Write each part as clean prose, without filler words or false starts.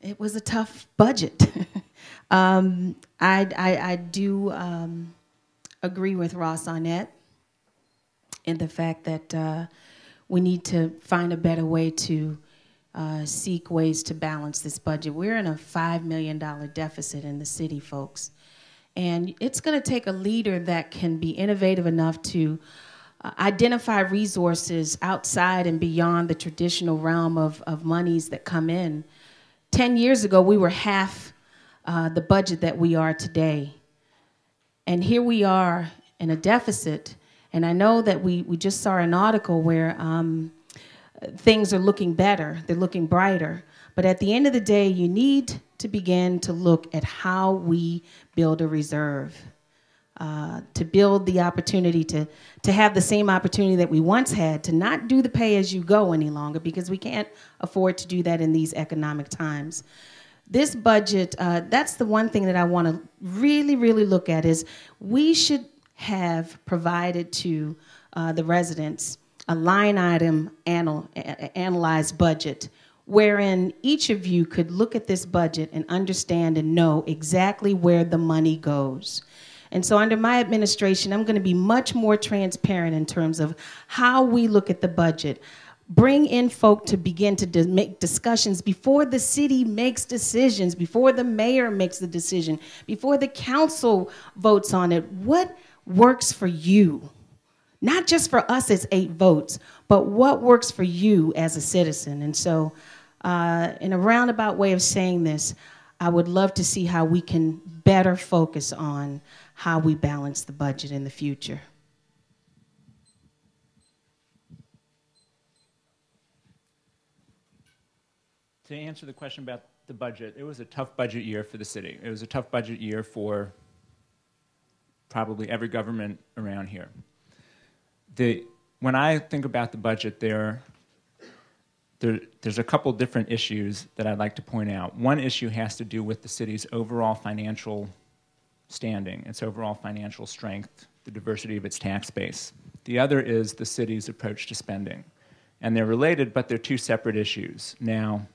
It was a tough budget. I do agree with Ross Arnett in the fact that we need to find a better way to seek ways to balance this budget. We're in a $5 million deficit in the city, folks. And it's going to take a leader that can be innovative enough to identify resources outside and beyond the traditional realm of monies that come in. 10 years ago, we were half the budget that we are today. And here we are in a deficit. And I know that we just saw an article where things are looking better, they're looking brighter. But at the end of the day, you need to begin to look at how we build a reserve, to build the opportunity to have the same opportunity that we once had, to not do the pay-as-you-go any longer, because we can't afford to do that in these economic times. This budget, that's the one thing that I want to really, really look at, is we should have provided to the residents a line item analyzed budget, wherein each of you could look at this budget and understand and know exactly where the money goes. And so under my administration, I'm going to be much more transparent in terms of how we look at the budget. Bring in folk to begin to make discussions before the city makes decisions, before the mayor makes the decision, before the council votes on it. What works for you? Not just for us as 8 votes, but what works for you as a citizen. And so in a roundabout way of saying this, I would love to see how we can better focus on how we balance the budget in the future. To answer the question about the budget, it was a tough budget year for the city. It was a tough budget year for probably every government around here. When I think about the budget, there's a couple different issues that I'd like to point out. One issue has to do with the city's overall financial standing, its overall financial strength, the diversity of its tax base. The other is the city's approach to spending. And they're related, but they're 2 separate issues. Now,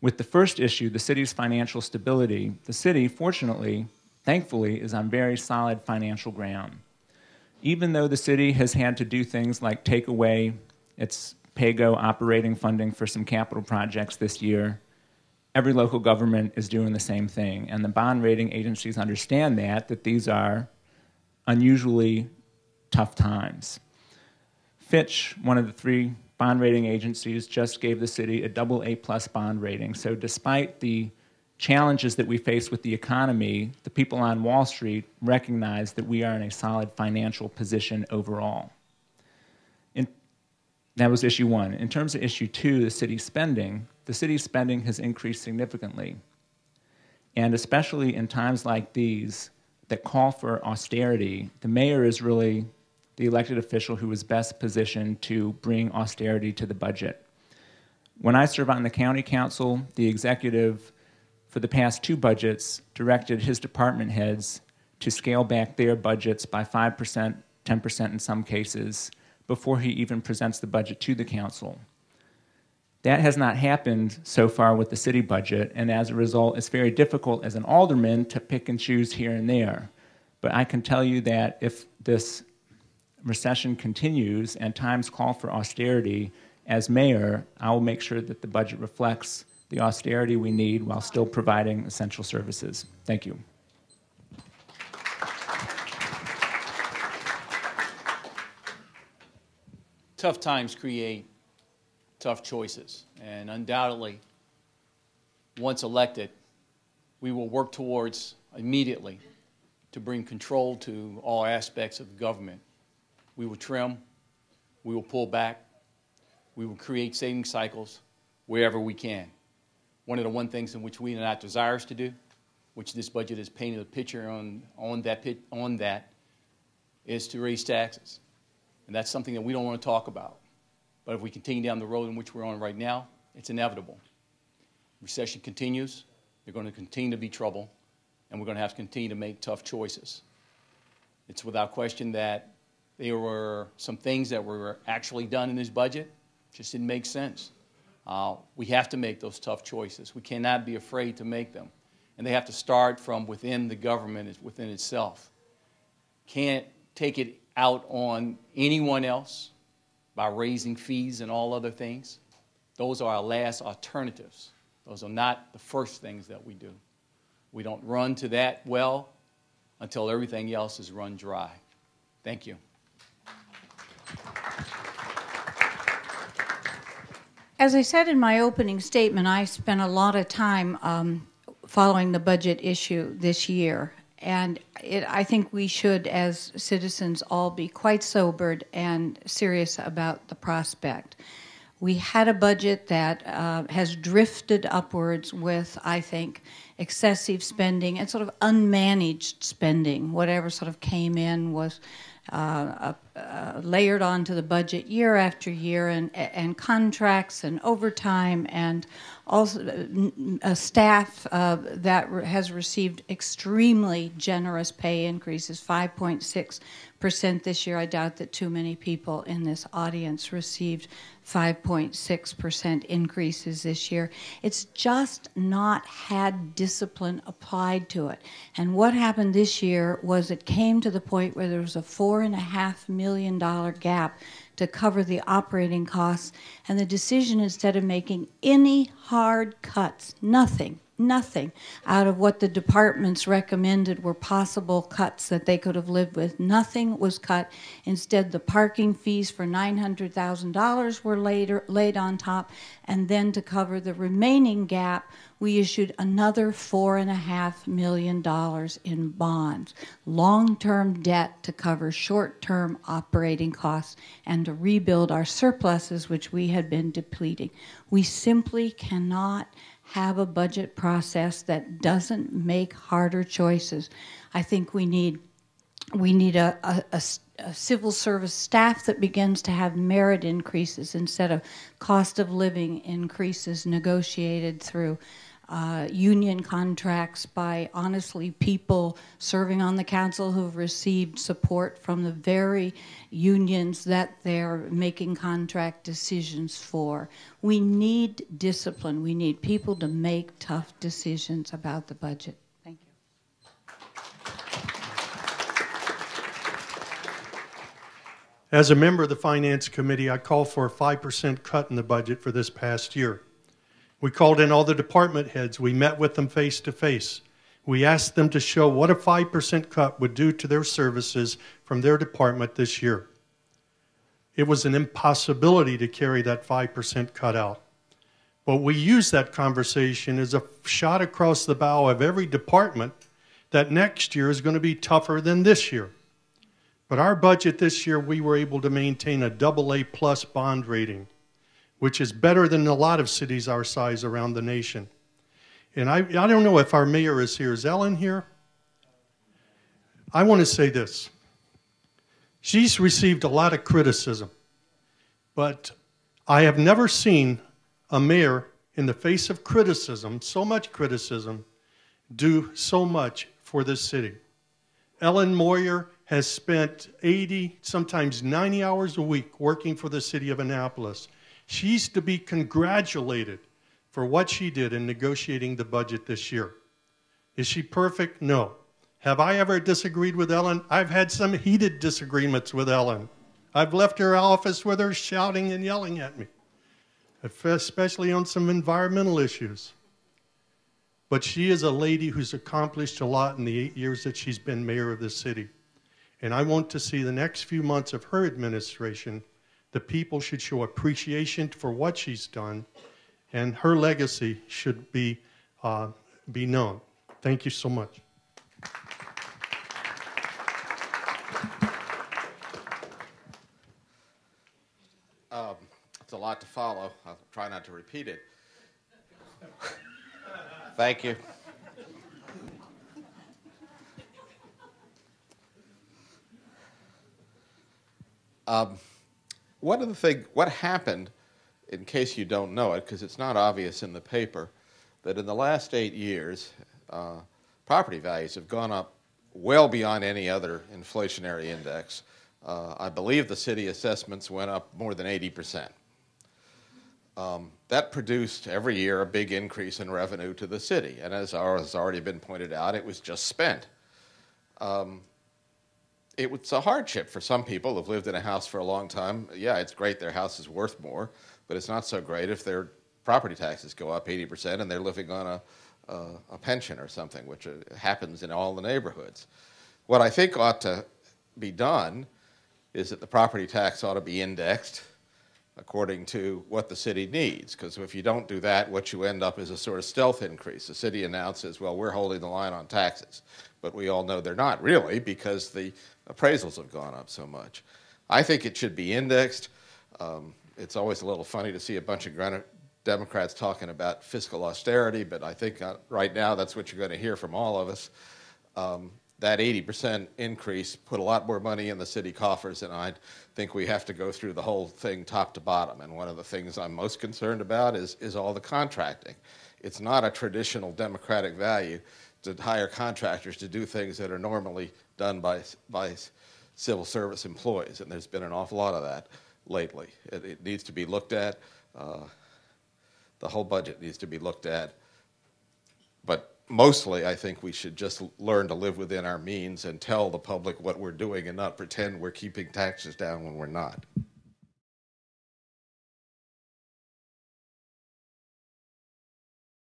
with the first issue, the city's financial stability, the city, fortunately, thankfully, is on very solid financial ground. Even though the city has had to do things like take away its PAYGO operating funding for some capital projects this year, every local government is doing the same thing. And the bond rating agencies understand that these are unusually tough times. Fitch, one of the 3 bond rating agencies, just gave the city a AA+ bond rating. So despite the challenges that we face with the economy, the people on Wall Street recognize that we are in a solid financial position overall. That was issue 1. In terms of issue 2, the city's spending has increased significantly. And especially in times like these that call for austerity, the mayor is really the elected official who is best positioned to bring austerity to the budget. When I served on the county council, the executive for the past 2 budgets directed his department heads to scale back their budgets by 5%, 10% in some cases, before he even presents the budget to the council. That has not happened so far with the city budget, and as a result, it's very difficult as an alderman to pick and choose here and there. But I can tell you that if this recession continues and times call for austerity, as mayor, I will make sure that the budget reflects the austerity we need while still providing essential services. Thank you. Tough times create tough choices, and undoubtedly, once elected, we will work towards immediately to bring control to all aspects of government. We will trim, we will pull back, we will create saving cycles wherever we can. One of the things in which we are not desirous to do, which this budget has painted a picture on that, is to raise taxes. And that's something that we don't want to talk about. But if we continue down the road in which we're on right now, it's inevitable. Recession continues, there's going to continue to be trouble, and we're going to have to continue to make tough choices. It's without question that there were some things that were actually done in this budget just didn't make sense. We have to make those tough choices. We cannot be afraid to make them. And they have to start from within the government, within itself. Can't take it out on anyone else by raising fees and all other things. Those are our last alternatives. Those are not the first things that we do. We don't run to that well until everything else is run dry. Thank you. As I said in my opening statement, I spent a lot of time following the budget issue this year. And I think we should, as citizens, all be quite sobered and serious about the prospect. We had a budget that has drifted upwards with, I think, excessive spending and sort of unmanaged spending. Whatever sort of came in was layered onto the budget year after year, and contracts and overtime, and also a staff that has received extremely generous pay increases, 5.6% this year. I doubt that too many people in this audience received 5.6% increases this year. It's just not had discipline applied to it. And what happened this year was it came to the point where there was a $4.5 million gap to cover the operating costs, and the decision, instead of making any hard cuts, nothing out of what the departments recommended were possible cuts that they could have lived with. Nothing was cut. Instead, the parking fees for $900,000 were laid on top, and then to cover the remaining gap, we issued another $4.5 million in bonds, long-term debt to cover short-term operating costs and to rebuild our surpluses, which we had been depleting. We simply cannot have a budget process that doesn't make harder choices. I think we need a civil service staff that begins to have merit increases instead of cost of living increases negotiated through union contracts by, honestly, people serving on the council who've received support from the very unions that they're making contract decisions for. We need discipline. We need people to make tough decisions about the budget. Thank you. As a member of the Finance Committee, I call for a 5% cut in the budget for this past year. We called in all the department heads. We met with them face to face. We asked them to show what a 5% cut would do to their services from their department this year. It was an impossibility to carry that 5% cut out. But we used that conversation as a shot across the bow of every department that next year is going to be tougher than this year. But our budget this year, we were able to maintain a AA+ bond rating, which is better than a lot of cities our size around the nation. And I don't know if our mayor is here. Is Ellen here? I want to say this. She's received a lot of criticism, but I have never seen a mayor in the face of criticism, so much criticism, do so much for this city. Ellen Moyer has spent 80, sometimes 90 hours a week working for the city of Annapolis. She's to be congratulated for what she did in negotiating the budget this year. Is she perfect? No. Have I ever disagreed with Ellen? I've had some heated disagreements with Ellen. I've left her office with her shouting and yelling at me, especially on some environmental issues. But she is a lady who's accomplished a lot in the 8 years that she's been mayor of this city. And I want to see the next few months of her administration, the people should show appreciation for what she's done, and her legacy should be known. Thank you so much. It's a lot to follow. I'll try not to repeat it. Thank you. What happened, in case you don't know it, because it's not obvious in the paper, that in the last 8 years, property values have gone up well beyond any other inflationary index. I believe the city assessments went up more than 80%. that produced every year a big increase in revenue to the city. And as has already been pointed out, it was just spent. It was a hardship for some people who've lived in a house for a long time. Yeah, it's great their house is worth more, but it's not so great if their property taxes go up 80% and they're living on a pension or something, which happens in all the neighborhoods. What I think ought to be done is that the property tax ought to be indexed according to what the city needs, because if you don't do that, what you end up is a sort of stealth increase. The city announces, well, we're holding the line on taxes, but we all know they're not really, because the appraisals have gone up so much. I think it should be indexed. It's always a little funny to see a bunch of Democrats talking about fiscal austerity, but I think right now that's what you're going to hear from all of us. That 80% increase put a lot more money in the city coffers, and I think we have to go through the whole thing top to bottom. And one of the things I'm most concerned about is all the contracting. It's not a traditional democratic value to hire contractors to do things that are normally done by civil service employees, and there's been an awful lot of that lately. It needs to be looked at. The whole budget needs to be looked at. But mostly, I think we should just learn to live within our means and tell the public what we're doing and not pretend we're keeping taxes down when we're not.